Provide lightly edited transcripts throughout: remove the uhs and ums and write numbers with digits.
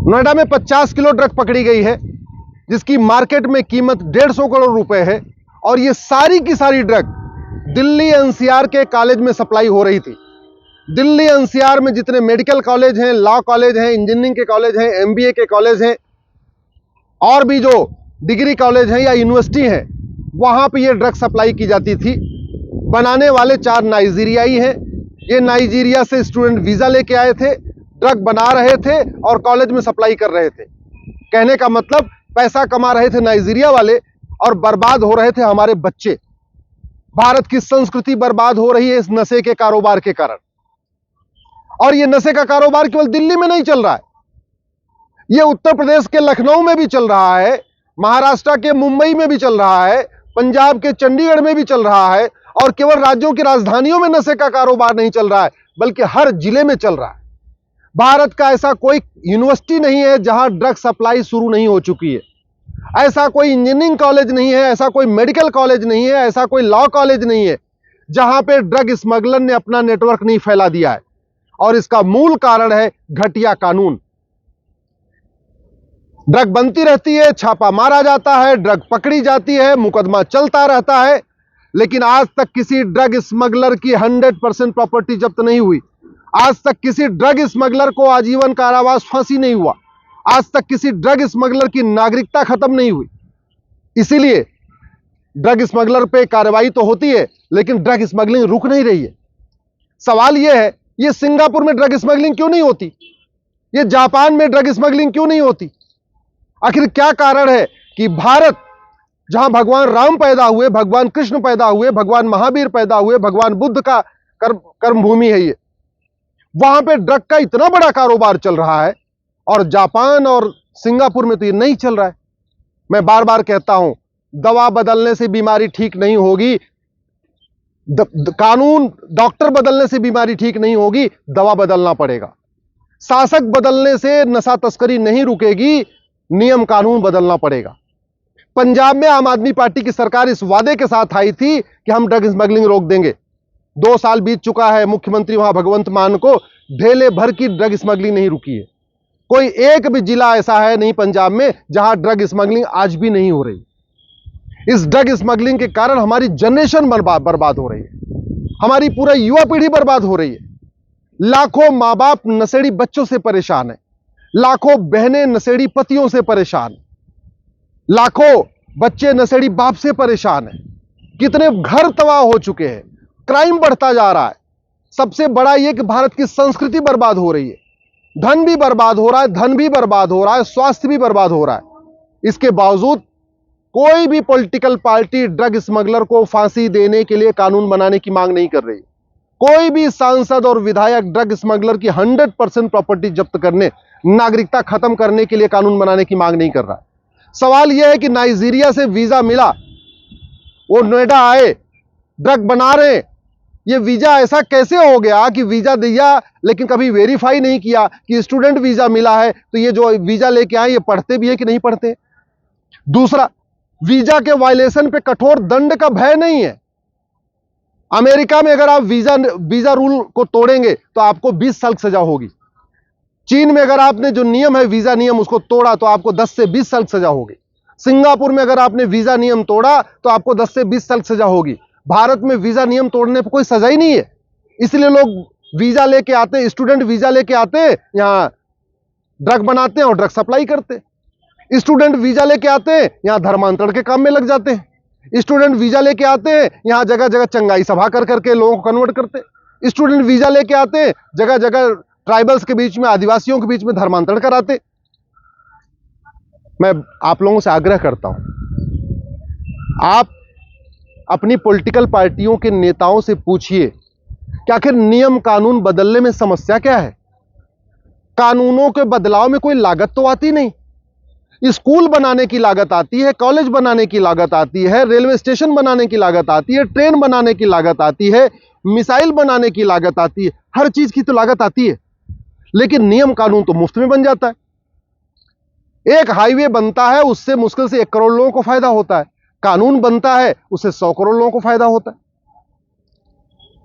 नोएडा में 50 kilo drug पकड़ी गई है, जिसकी मार्केट में कीमत 150 करोड़ रुपए है। और ये सारी की सारी ड्रग दिल्ली एनसीआर के कॉलेज में सप्लाई हो रही थी। दिल्ली एनसीआर में जितने मेडिकल कॉलेज हैं, लॉ कॉलेज हैं, इंजीनियरिंग के कॉलेज हैं, एमबीए के कॉलेज हैं और भी जो डिग्री कॉलेज हैं या यूनिवर्सिटी हैं, वहां पे ये ड्रग सप्लाई की जाती थी। बनाने वाले 4 नाइजीरियाई हैं। ये नाइजीरिया से स्टूडेंट वीजा लेके आए थे, ड्रग बना रहे थे और कॉलेज में सप्लाई कर रहे थे। कहने का मतलब पैसा कमा रहे थे नाइजीरिया वाले और बर्बाद हो रहे थे हमारे बच्चे। भारत की संस्कृति बर्बाद हो रही है इस नशे के कारोबार के कारण। और ये नशे का कारोबार केवल दिल्ली में नहीं चल रहा है, ये उत्तर प्रदेश के लखनऊ में भी चल रहा है, महाराष्ट्र के मुंबई में भी चल रहा है, पंजाब के चंडीगढ़ में भी चल रहा है। और केवल राज्यों की राजधानियों में नशे का कारोबार नहीं चल रहा है, बल्कि हर जिले में चल रहा है। भारत का ऐसा कोई यूनिवर्सिटी नहीं है जहां ड्रग सप्लाई शुरू नहीं हो चुकी है। ऐसा कोई इंजीनियरिंग कॉलेज नहीं है, ऐसा कोई मेडिकल कॉलेज नहीं है, ऐसा कोई लॉ कॉलेज नहीं है जहां पे ड्रग स्मगलर ने अपना नेटवर्क नहीं फैला दिया है। और इसका मूल कारण है घटिया कानून। ड्रग बनती रहती है, छापा मारा जाता है, ड्रग पकड़ी जाती है, मुकदमा चलता रहता है, लेकिन आज तक किसी ड्रग स्मगलर की 100% प्रॉपर्टी जब्त नहीं हुई। आज तक किसी ड्रग स्मगलर को आजीवन कारावास, फांसी नहीं हुआ। आज तक किसी ड्रग स्मगलर की नागरिकता खत्म नहीं हुई। इसीलिए ड्रग स्मगलर पे कार्रवाई तो होती है, लेकिन ड्रग स्मगलिंग रुक नहीं रही है। सवाल यह है, ये सिंगापुर में ड्रग स्मगलिंग क्यों नहीं होती? ये जापान में ड्रग स्मगलिंग क्यों नहीं होती? आखिर क्या कारण है कि भारत, जहां भगवान राम पैदा हुए, भगवान कृष्ण पैदा हुए, भगवान महावीर पैदा हुए, भगवान बुद्ध का कर्म भूमि है ये, वहां पे ड्रग का इतना बड़ा कारोबार चल रहा है और जापान और सिंगापुर में तो ये नहीं चल रहा है। मैं बार बार कहता हूं, दवा बदलने से बीमारी ठीक नहीं होगी, कानून, डॉक्टर बदलने से बीमारी ठीक नहीं होगी, दवा बदलना पड़ेगा। शासक बदलने से नशा तस्करी नहीं रुकेगी, नियम कानून बदलना पड़ेगा। पंजाब में आम आदमी पार्टी की सरकार इस वादे के साथ आई थी कि हम ड्रग स्मगलिंग रोक देंगे। 2 साल बीत चुका है, मुख्यमंत्री वहां भगवंत मान को ढेले भर की ड्रग स्मगलिंग नहीं रुकी है। कोई एक भी जिला ऐसा है नहीं पंजाब में जहां ड्रग स्मगलिंग आज भी नहीं हो रही। इस ड्रग स्मगलिंग के कारण हमारी जनरेशन बर्बाद हो रही है, हमारी पूरा युवा पीढ़ी बर्बाद हो रही है। लाखों मां बाप नशेड़ी बच्चों से परेशान है, लाखों बहनें नशेड़ी पतियों से परेशान है, लाखों बच्चे नशेड़ी बाप से परेशान है। कितने घर तबाह हो चुके हैं, क्राइम बढ़ता जा रहा है। सबसे बड़ा यह कि भारत की संस्कृति बर्बाद हो रही है, धन भी बर्बाद हो रहा है, धन भी बर्बाद हो रहा है, स्वास्थ्य भी बर्बाद हो रहा है। इसके बावजूद कोई भी पॉलिटिकल पार्टी ड्रग स्मगलर को फांसी देने के लिए कानून बनाने की मांग नहीं कर रही। कोई भी सांसद और विधायक ड्रग स्मगलर की 100% प्रॉपर्टी जब्त करने, नागरिकता खत्म करने के लिए कानून बनाने की मांग नहीं कर रहा है। सवाल यह है कि नाइजीरिया से वीजा मिला, वो नोएडा आए, ड्रग बना रहे, ये वीजा ऐसा कैसे हो गया कि वीजा दिया लेकिन कभी वेरीफाई नहीं किया कि स्टूडेंट वीजा मिला है, तो ये जो वीजा लेके आए ये पढ़ते भी है कि नहीं पढ़ते। दूसरा, वीजा के वायलेशन पे कठोर दंड का भय नहीं है। अमेरिका में अगर आप वीजा रूल को तोड़ेंगे तो आपको 20 साल की सजा होगी। चीन में अगर आपने जो नियम है वीजा नियम उसको तोड़ा तो आपको 10 से 20 साल की सजा होगी। सिंगापुर में अगर आपने वीजा नियम तोड़ा तो आपको 10 से 20 साल की सजा होगी। भारत में वीजा नियम तोड़ने पर कोई सजा ही नहीं है। इसलिए लोग वीजा लेके आते हैं, स्टूडेंट वीजा लेके आते हैं, यहां ड्रग बनाते हैं और ड्रग सप्लाई करते हैं। स्टूडेंट वीजा लेके आते हैं, यहां धर्मांतरण के काम में लग जाते हैं। स्टूडेंट वीजा लेके आते हैं, यहां जगह जगह चंगाई सभा कर करके लोगों को कन्वर्ट करते हैं। स्टूडेंट वीजा लेके आते हैं, जगह जगह ट्राइबल्स के बीच में, आदिवासियों के बीच में धर्मांतरण कराते। मैं आप लोगों से आग्रह करता हूं, आप अपनी पॉलिटिकल पार्टियों के नेताओं से पूछिए कि आखिर नियम कानून बदलने में समस्या क्या है। कानूनों के बदलाव में कोई लागत तो आती नहीं। स्कूल बनाने की लागत आती है, कॉलेज बनाने की लागत आती है, रेलवे स्टेशन बनाने की लागत आती है, ट्रेन बनाने की लागत आती है, मिसाइल बनाने की लागत आती है, हर चीज की तो लागत आती है। लेकिन नियम कानून तो मुफ्त में बन जाता है। एक हाईवे बनता है, उससे मुश्किल से 1 करोड़ लोगों को फायदा होता है। कानून बनता है, उससे 100 करोड़ लोगों को फायदा होता है।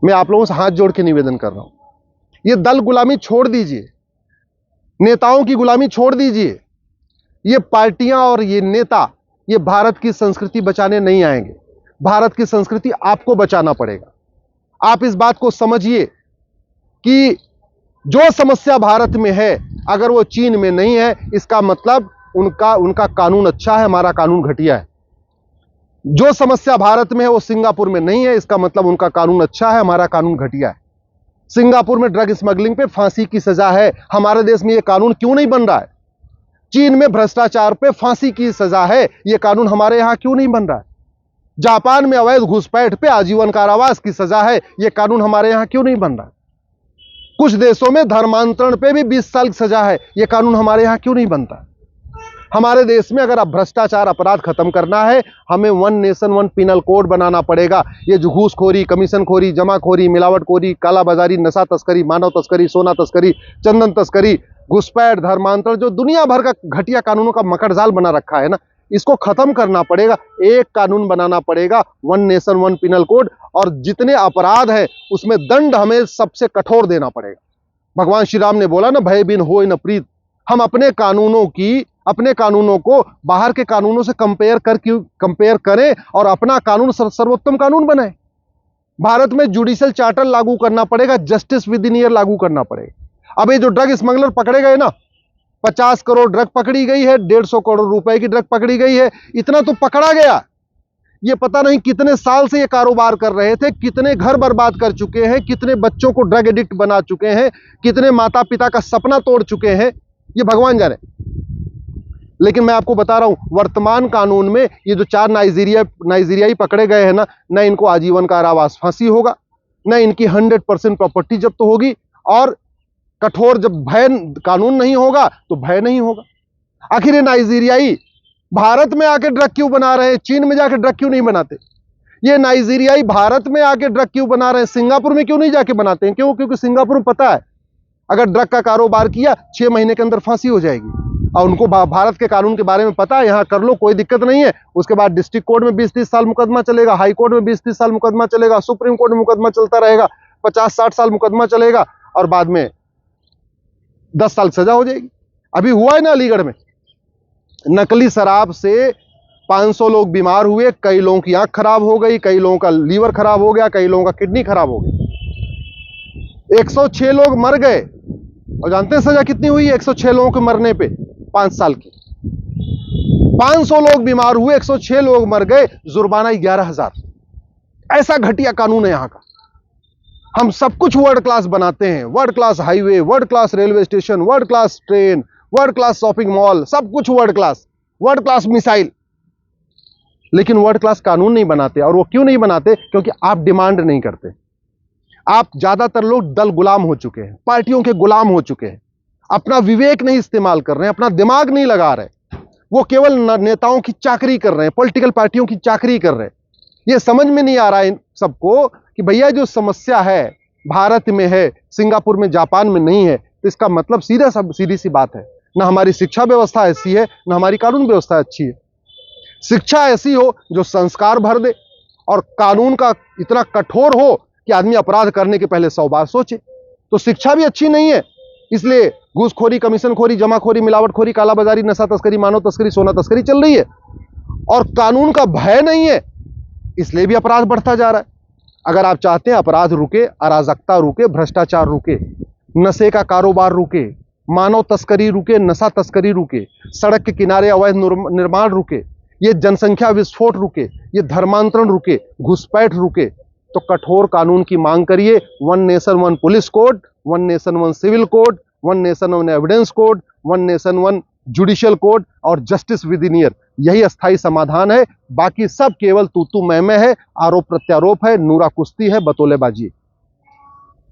मैं आप लोगों से हाथ जोड़ के निवेदन कर रहा हूं, यह दल गुलामी छोड़ दीजिए। नेताओं की गुलामी छोड़ दीजिए। ये पार्टियां और ये नेता ये भारत की संस्कृति बचाने नहीं आएंगे। भारत की संस्कृति आपको बचाना पड़ेगा। आप इस बात को समझिए कि जो समस्या भारत में है अगर वो चीन में नहीं है, इसका मतलब उनका कानून अच्छा है, हमारा कानून घटिया है। जो समस्या भारत में है वो सिंगापुर में नहीं है, इसका मतलब उनका कानून अच्छा है, हमारा कानून घटिया है। सिंगापुर में ड्रग स्मगलिंग पे फांसी की सजा है, हमारे देश में यह कानून क्यों नहीं बन रहा है? चीन में भ्रष्टाचार पे फांसी की सजा है, यह कानून हमारे यहां क्यों नहीं बन रहा है? जापान में अवैध घुसपैठ पे आजीवन कारावास की सजा है, यह कानून हमारे यहां क्यों नहीं बन रहा है? कुछ देशों में धर्मांतरण पे भी 20 साल की सजा है, यह कानून हमारे यहां क्यों नहीं बनता? हमारे देश में अगर आप भ्रष्टाचार अपराध खत्म करना है, हमें one nation one penal code बनाना पड़ेगा। ये जो घूसखोरी, कमीशनखोरी, जमाखोरी, मिलावटखोरी, कालाबाजारी, नशा तस्करी, मानव तस्करी, सोना तस्करी, चंदन तस्करी, घुसपैठ, धर्मांतरण, जो दुनिया भर का घटिया कानूनों का मकड़जाल बना रखा है ना, इसको खत्म करना पड़ेगा। एक कानून बनाना पड़ेगा, one nation one penal code, और जितने अपराध है उसमें दंड हमें सबसे कठोर देना पड़ेगा। भगवान श्री राम ने बोला ना, भय बिन होय न प्रीत। हम अपने कानूनों को बाहर के कानूनों से कंपेयर करें और अपना कानून सर्वोत्तम कानून बनाएं। भारत में जुडिशियल चार्टर लागू करना पड़ेगा, जस्टिस विद इन ईयर लागू करना पड़ेगा। अब ये जो ड्रग स्मगलर पकड़े गए ना, 50 करोड़ ड्रग पकड़ी गई है, 150 करोड़ रुपए की ड्रग पकड़ी गई है, इतना तो पकड़ा गया। ये पता नहीं कितने साल से ये कारोबार कर रहे थे, कितने घर बर्बाद कर चुके हैं, कितने बच्चों को ड्रग एडिक्ट बना चुके हैं, कितने माता पिता का सपना तोड़ चुके हैं, ये भगवान जाने। लेकिन मैं आपको बता रहा हूं, वर्तमान कानून में ये जो 4 नाइजीरियाई पकड़े गए हैं ना, न इनको आजीवन कारावास फांसी होगा, न इनकी 100% प्रॉपर्टी जब्त होगी, और कठोर जब भय कानून नहीं होगा तो भय नहीं होगा। आखिर ये नाइजीरियाई भारत में आके ड्रग क्यों बना रहे हैं? चीन में जाके ड्रग क्यों नहीं बनाते? ये नाइजीरियाई भारत में आके ड्रग क्यों बना रहे हैं? सिंगापुर में क्यों नहीं जाके बनाते हैं? क्यों? क्योंकि सिंगापुर में पता है अगर ड्रग का कारोबार किया 6 महीने के अंदर फांसी हो जाएगी, और उनको भारत के कानून के बारे में पता है, यहां कर लो कोई दिक्कत नहीं है। उसके बाद डिस्ट्रिक्ट कोर्ट में 20-30 साल मुकदमा चलेगा, हाई कोर्ट में 20-30 साल मुकदमा चलेगा, सुप्रीम कोर्ट में मुकदमा चलता रहेगा, 50-60 साल मुकदमा चलेगा, और बाद में 10 साल सजा हो जाएगी। अभी हुआ है ना अलीगढ़ में, नकली शराब से 500 लोग बीमार हुए, कई लोगों की आंख खराब हो गई, कई लोगों का लीवर खराब हो गया, कई लोगों का किडनी खराब हो गया, 106 लोग मर गए। और जानते हैं सजा कितनी हुई? 106 लोगों के मरने पे 5 साल की। 500 लोग बीमार हुए, 106 लोग मर गए, जुर्माना 11,000। ऐसा घटिया कानून है यहां का। हम सब कुछ वर्ल्ड क्लास बनाते हैं, world class highway, world class railway station, world class train, world class shopping mall, सब कुछ वर्ल्ड क्लास मिसाइल, लेकिन वर्ल्ड क्लास कानून नहीं बनाते। और वो क्यों नहीं बनाते? क्योंकि आप डिमांड नहीं करते। आप ज्यादातर लोग दल गुलाम हो चुके हैं, पार्टियों के गुलाम हो चुके हैं, अपना विवेक नहीं इस्तेमाल कर रहे हैं, अपना दिमाग नहीं लगा रहे, वो केवल नेताओं की चाकरी कर रहे हैं, पॉलिटिकल पार्टियों की चाकरी कर रहे हैं। ये समझ में नहीं आ रहा है इन सबको कि भैया जो समस्या है भारत में है, सिंगापुर में, जापान में नहीं है। तो इसका मतलब सीधी सी बात है, ना हमारी शिक्षा व्यवस्था ऐसी है, ना हमारी कानून व्यवस्था अच्छी है। शिक्षा ऐसी हो जो संस्कार भर दे, और कानून का इतना कठोर हो कि आदमी अपराध करने के पहले 100 बार सोचे। तो शिक्षा भी अच्छी नहीं है, इसलिए घूसखोरी, कमीशनखोरी, जमाखोरी, मिलावटखोरी, कालाबाजारी, नशा तस्करी, मानव तस्करी, सोना तस्करी चल रही है, और कानून का भय नहीं है, इसलिए भी अपराध बढ़ता जा रहा है। अगर आप चाहते हैं अपराध रुके, अराजकता रुके, भ्रष्टाचार रुके, नशे का कारोबार रुके, मानव तस्करी रुके, नशा तस्करी रुके, सड़क के किनारे अवैध निर्माण रुके, ये जनसंख्या विस्फोट रुके, ये धर्मांतरण रुके, घुसपैठ रुके, तो कठोर कानून की मांग करिए। One nation one police code, one nation one civil code, one nation one evidence code, one nation one judicial code, और जस्टिस विद इन ईयर, यही अस्थायी समाधान है। बाकी सब केवल तू तू मैं है, आरोप प्रत्यारोप है, नूरा कुश्ती है, बतौलेबाजी।